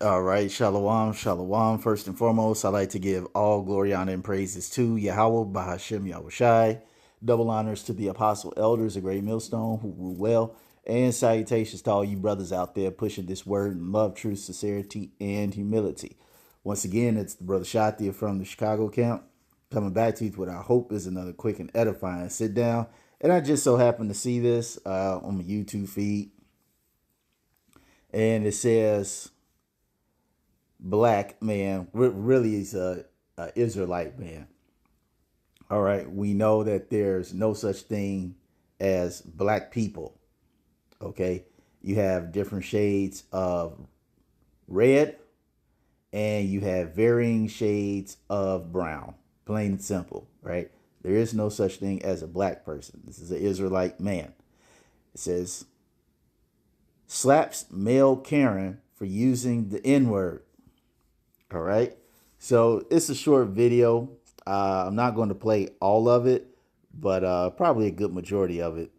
All right, shalom, shalom. First and foremost, I'd like to give all glory, honor, and praises to Yahweh, Bahashem, Yahushai. Double honors to the apostle elders, a great millstone who rule well. And salutations to all you brothers out there pushing this word in love, truth, sincerity, and humility. Once again, it's the brother Shatia from the Chicago camp coming back to you with what I hope is another quick and edifying sit down. And I just so happen to see this on my YouTube feed. And it says, black man really is a Israelite man. All right, we know that there's no such thing as black people. Okay, you have different shades of red and you have varying shades of brown, plain and simple, right? There is no such thing as a black person. This is an Israelite man. It says, slaps male Karen for using the N-word. All right. So it's a short video. I'm not going to play all of it, but probably a good majority of it.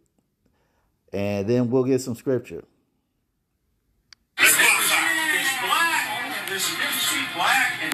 And then we'll get some scripture. There's black. There's a difference between black and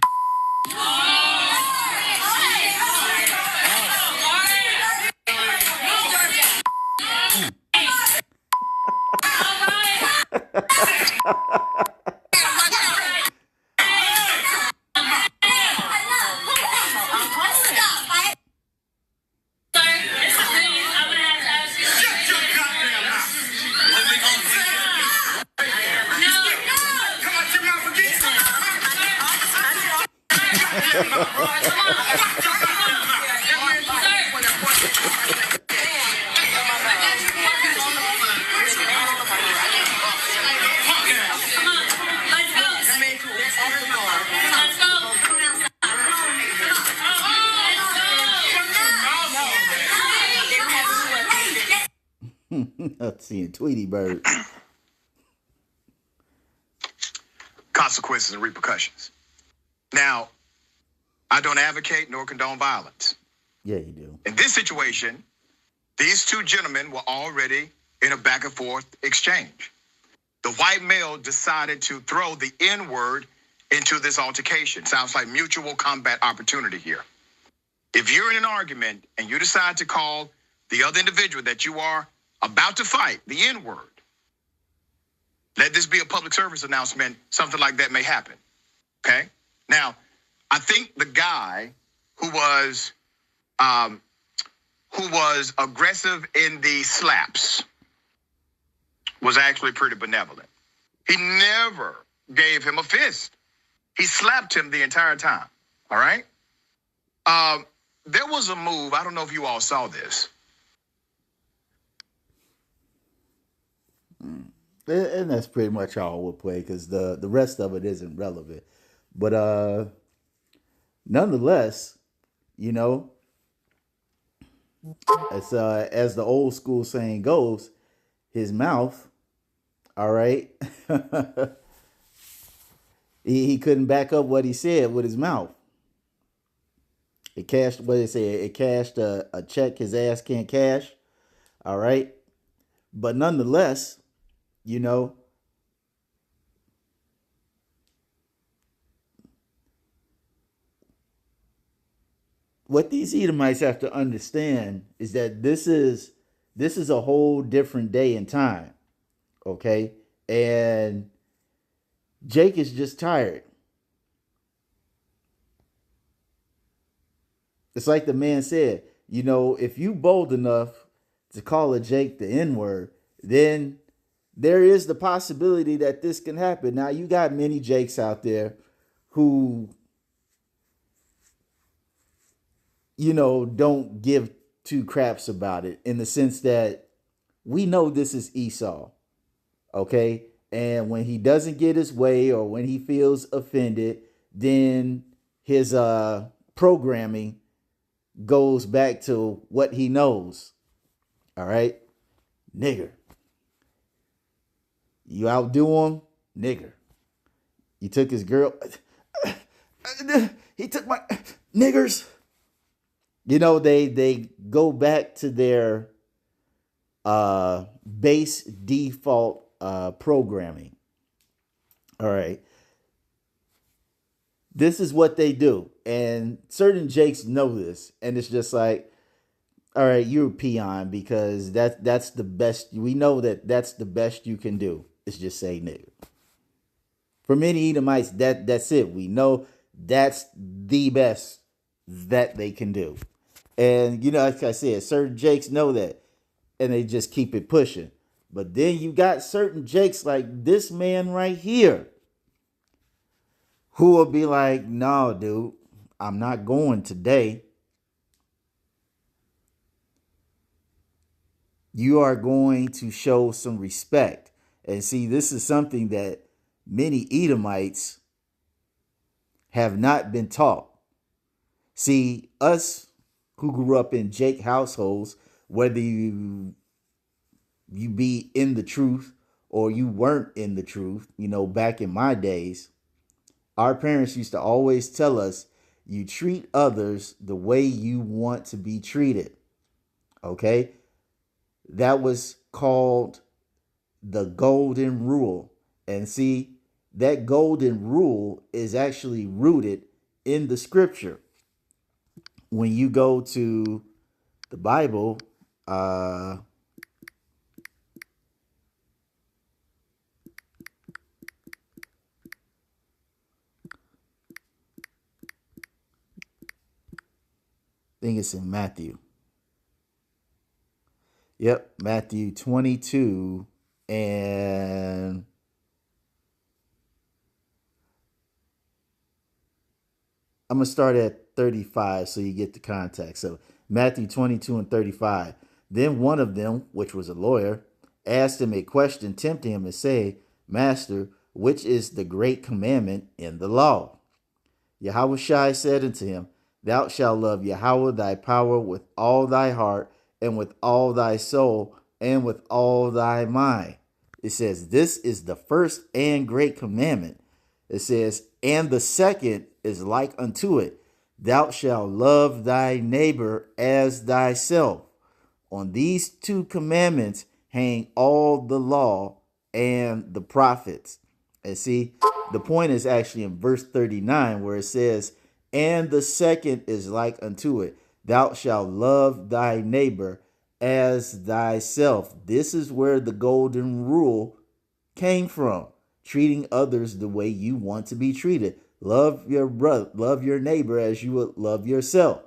Seeing Tweety Bird. Consequences and repercussions. Now, I don't advocate nor condone violence. Yeah, you do. In this situation, these two gentlemen were already in a back and forth exchange. The white male decided to throw the N-word into this altercation. Sounds like mutual combat opportunity here. If you're in an argument and you decide to call the other individual that you are about to fight the N-word, let this be a public service announcement. Something like that may happen. Okay? Now, I think the guy who was aggressive in the slaps was actually pretty benevolent. He never gave him a fist. He slapped him the entire time. All right? There was a move. I don't know if you all saw this. And that's pretty much all we'll play because the rest of it isn't relevant. But nonetheless, you know, as the old school saying goes, his mouth, all right, he couldn't back up what he said with his mouth. It cashed, what they say, it cashed a check his ass can't cash, all right? But nonetheless, you know, what these Edomites have to understand is that this is a whole different day and time, okay? And Jake is just tired. It's like the man said, you know, if you bold enough to call a Jake the N-word, then there is the possibility that this can happen. Now, you got many Jakes out there who, you know, don't give two craps about it in the sense that we know this is Esau, okay? And when he doesn't get his way or when he feels offended, then his programming goes back to what he knows, all right? Nigger. You outdo him, nigger. You took his girl. He took my niggers. You know, they go back to their base default programming. All right. This is what they do. And certain Jakes know this. And it's just like, all right, you're a peon because that's the best. We know that that's the best you can do. It's just say nigga. For many Edomites, that's it. We know that's the best that they can do. And like I said, certain Jakes know that, and they just keep it pushing. But then you got certain Jakes like this man right here, who will be like, "No, dude, I'm not going today. You are going to show some respect." And see, this is something that many Edomites have not been taught. See, us who grew up in Jake households, whether you be in the truth or you weren't in the truth, back in my days, our parents used to always tell us, you treat others the way you want to be treated. Okay? That was called the golden rule. And see, that golden rule is actually rooted in the scripture. When you go to the Bible, I think it's in Matthew. Yep, Matthew 22 and I'm going to start at 35 so you get the context. So Matthew 22 and 35. Then one of them, which was a lawyer, asked him a question, tempting him and say, Master, which is the great commandment in the law? Yahushua said unto him, Thou shalt love Yahweh thy power with all thy heart and with all thy soul and with all thy mind. It says, this is the first and great commandment. It says, and the second is like unto it. Thou shalt love thy neighbor as thyself. On these two commandments hang all the law and the prophets. And see, the point is actually in verse 39 where it says, and the second is like unto it. Thou shalt love thy neighbor as thyself. This is where the golden rule came from. Treating others the way you want to be treated. Love your brother, love your neighbor as you would love yourself.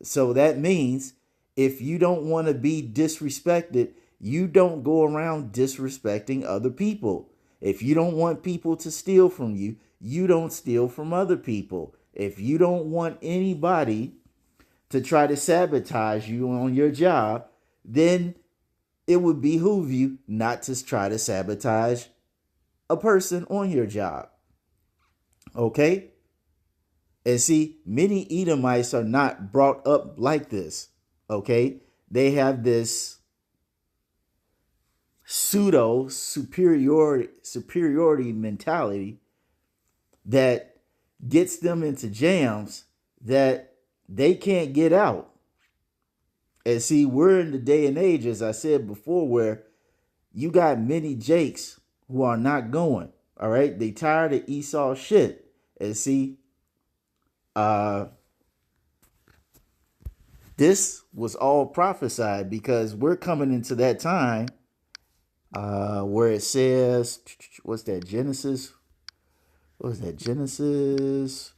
So that means if you don't want to be disrespected, you don't go around disrespecting other people. If you don't want people to steal from you, you don't steal from other people. If you don't want anybody to try to sabotage you on your job, then it would behoove you not to try to sabotage a person on your job. Okay? And see, many Edomites are not brought up like this. Okay? They have this pseudo superiority mentality that gets them into jams that they can't get out. And see, we're in the day and age, as I said before, where you got many Jakes who are not going. All right, they tired of Esau shit. And see, this was all prophesied because we're coming into that time where it says, what's that, Genesis? What was that, Genesis?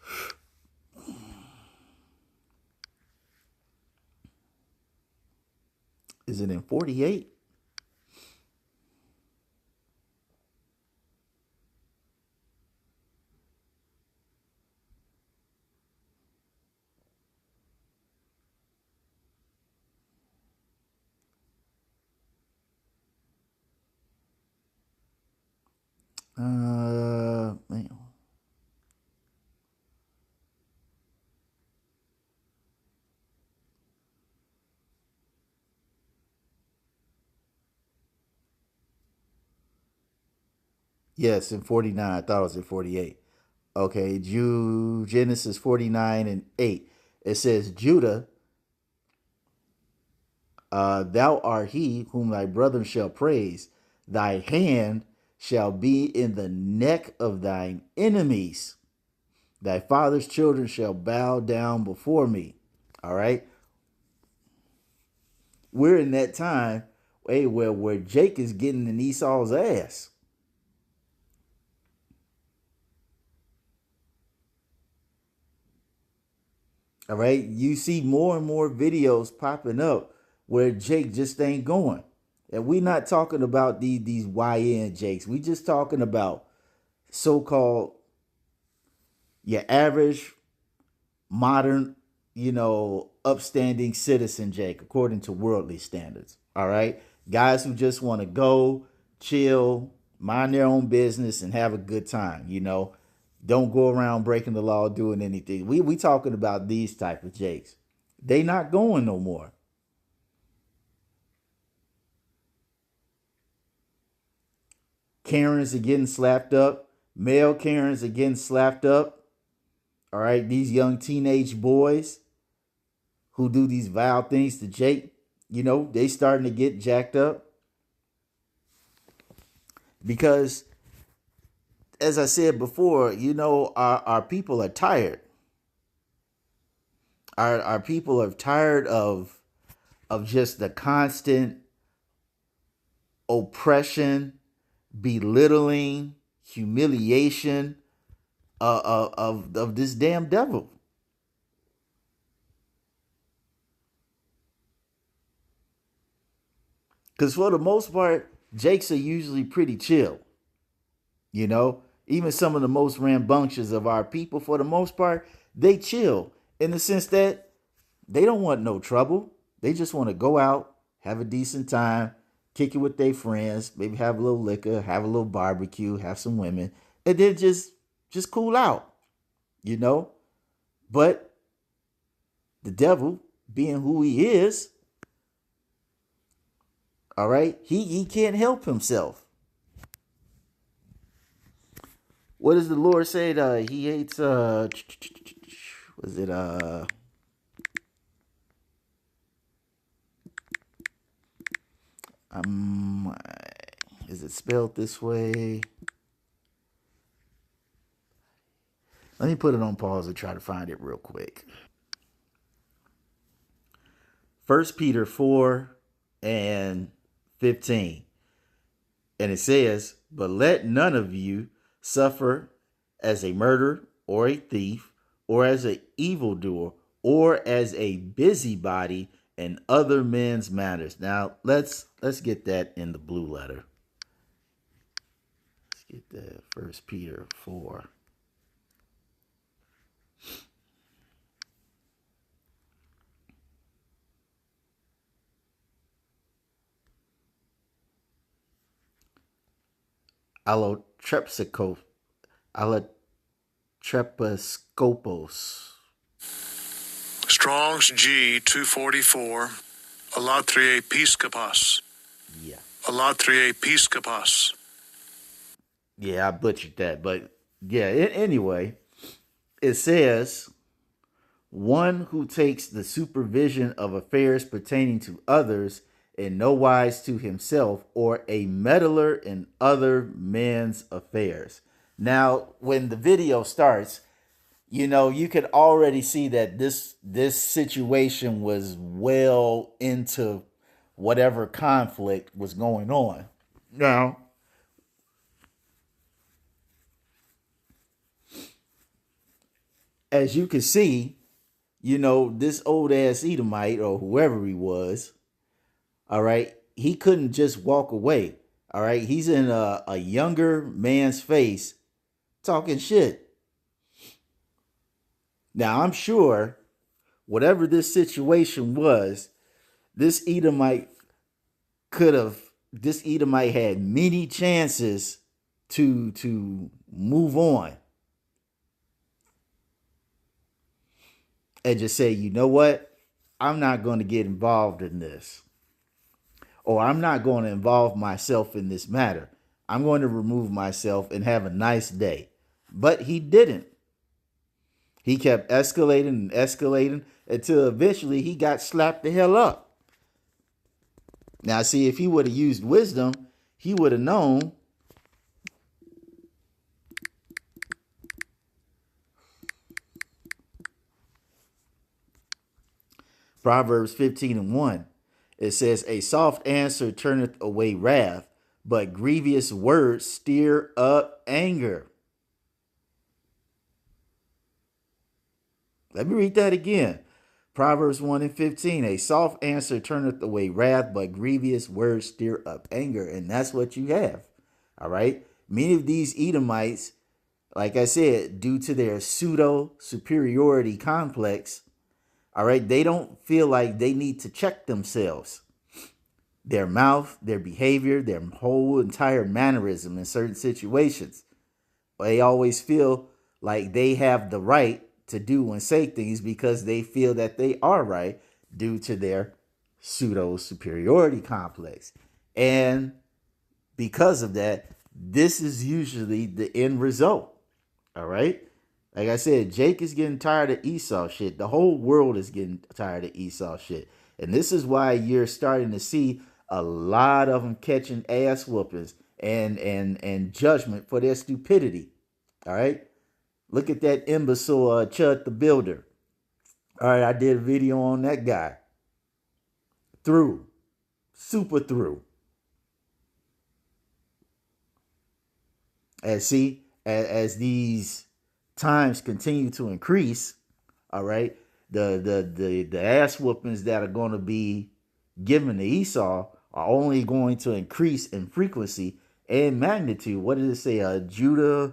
Is it in 48? Man. Yes, in 49. I thought it was in 48. Okay, Genesis 49 and 8. It says, Judah, thou art he whom thy brethren shall praise. Thy hand shall be in the neck of thine enemies. Thy father's children shall bow down before me. All right. We're in that time, where Jake is getting in Esau's ass. All right. You see more and more videos popping up where Jake just ain't going. And we not talking about these YN Jakes. We just talking about so-called your average modern, upstanding citizen Jake, according to worldly standards. All right. Guys who just want to go, chill, mind their own business, and have a good time. Don't go around breaking the law, doing anything. We talking about these type of Jakes. They not going no more. Karens are getting slapped up. Male Karens are getting slapped up. All right. These young teenage boys who do these vile things to Jake, they starting to get jacked up. Because, as I said before, our people are tired. Our people are tired of just the constant oppression, belittling, humiliation of this damn devil. Because for the most part, Jakes are usually pretty chill. Even some of the most rambunctious of our people, for the most part, they chill in the sense that they don't want no trouble. They just want to go out, have a decent time, kick it with their friends, maybe have a little liquor, have a little barbecue, have some women, and then just cool out, you know. But the devil, being who he is, all right, he can't help himself. What does the Lord say? He hates was it um is it spelled this way? Let me put it on pause and try to find it real quick. 1 Peter 4 and 15. And it says, "But let none of you suffer as a murderer or a thief or as an evildoer or as a busybody in other men's matters." Now let's get that in the blue letter. Let's get that 1 Peter 4. Allotrepsicopos. Allotrepsicopos. Strong's G 244. Alatriepiskopos. Yeah. Alatriepiskopos. Yeah, I butchered that. But yeah, anyway, it says, "One who takes the supervision of affairs pertaining to others in no wise to himself, or a meddler in other men's affairs." Now, when the video starts, you could already see that this situation was well into whatever conflict was going on. Now, as you can see, this old ass Edomite or whoever he was, all right, he couldn't just walk away. All right, he's in a younger man's face talking shit. Now, I'm sure whatever this situation was, this Edomite this Edomite had many chances to move on and just say, you know what? I'm not going to get involved in this. Or I'm not going to involve myself in this matter. I'm going to remove myself and have a nice day. But he didn't. He kept escalating and escalating until eventually he got slapped the hell up. Now, see, if he would have used wisdom, he would have known Proverbs 15:1. It says, a soft answer turneth away wrath, but grievous words stir up anger. Let me read that again. Proverbs 1:15. A soft answer turneth away wrath, but grievous words stir up anger. And that's what you have. All right. Many of these Edomites, like I said, due to their pseudo superiority complex, all right, they don't feel like they need to check themselves. Their mouth, their behavior, their whole entire mannerism in certain situations. They always feel like they have the right to do and say things because they feel that they are right due to their pseudo superiority complex. And because of that, this is usually the end result. All right. Like I said, Jake is getting tired of Esau shit. The whole world is getting tired of Esau shit. And this is why you're starting to see a lot of them catching ass whoopings and judgment for their stupidity. All right. Look at that imbecile Chud the Builder. All right, I did a video on that guy. Super through. And see, as these times continue to increase, all right, the ass whoopings that are going to be given to Esau are only going to increase in frequency and magnitude. What did it say? Judah.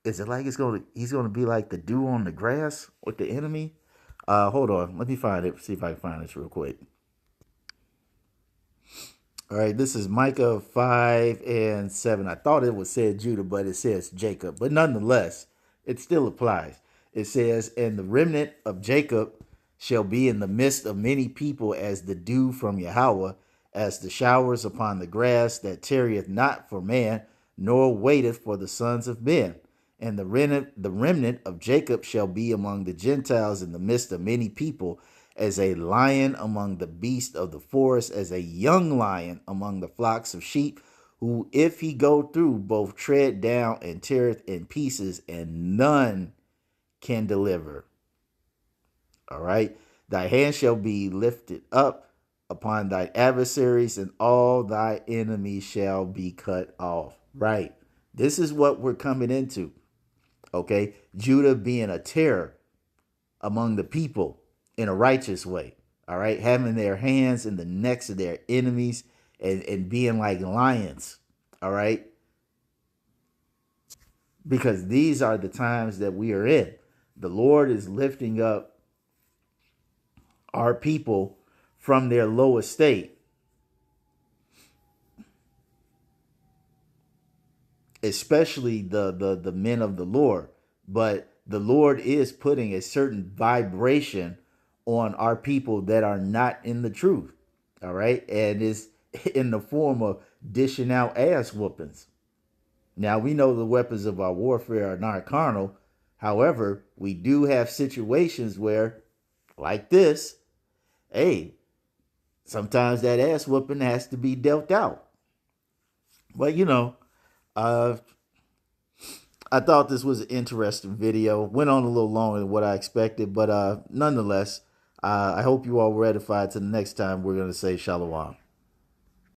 Is it like he's gonna be like the dew on the grass with the enemy? Hold on, let me find it. See if I can find this real quick. All right, this is Micah 5:7. I thought it was said Judah, but it says Jacob. But nonetheless, it still applies. It says, and the remnant of Jacob shall be in the midst of many people as the dew from Yahweh, as the showers upon the grass that tarrieth not for man, nor waiteth for the sons of men. And the remnant of Jacob shall be among the Gentiles in the midst of many people, as a lion among the beasts of the forest, as a young lion among the flocks of sheep, who if he go through, both tread down and teareth in pieces, and none can deliver. All right. Thy hand shall be lifted up upon thy adversaries, and all thy enemies shall be cut off. Right. This is what we're coming into. Okay. Judah being a terror among the people in a righteous way. All right. Having their hands in the necks of their enemies and being like lions. All right. Because these are the times that we are in. The Lord is lifting up our people from their low estate, especially the men of the Lord. But the Lord is putting a certain vibration on our people that are not in the truth. All right. And it's in the form of dishing out ass whoopings. Now, we know the weapons of our warfare are not carnal. However, we do have situations where, like this, hey, sometimes that ass whooping has to be dealt out. But, I thought this was an interesting video. Went on a little longer than what I expected, but nonetheless, I hope you all were edified. To the next time, we're going to say shalom.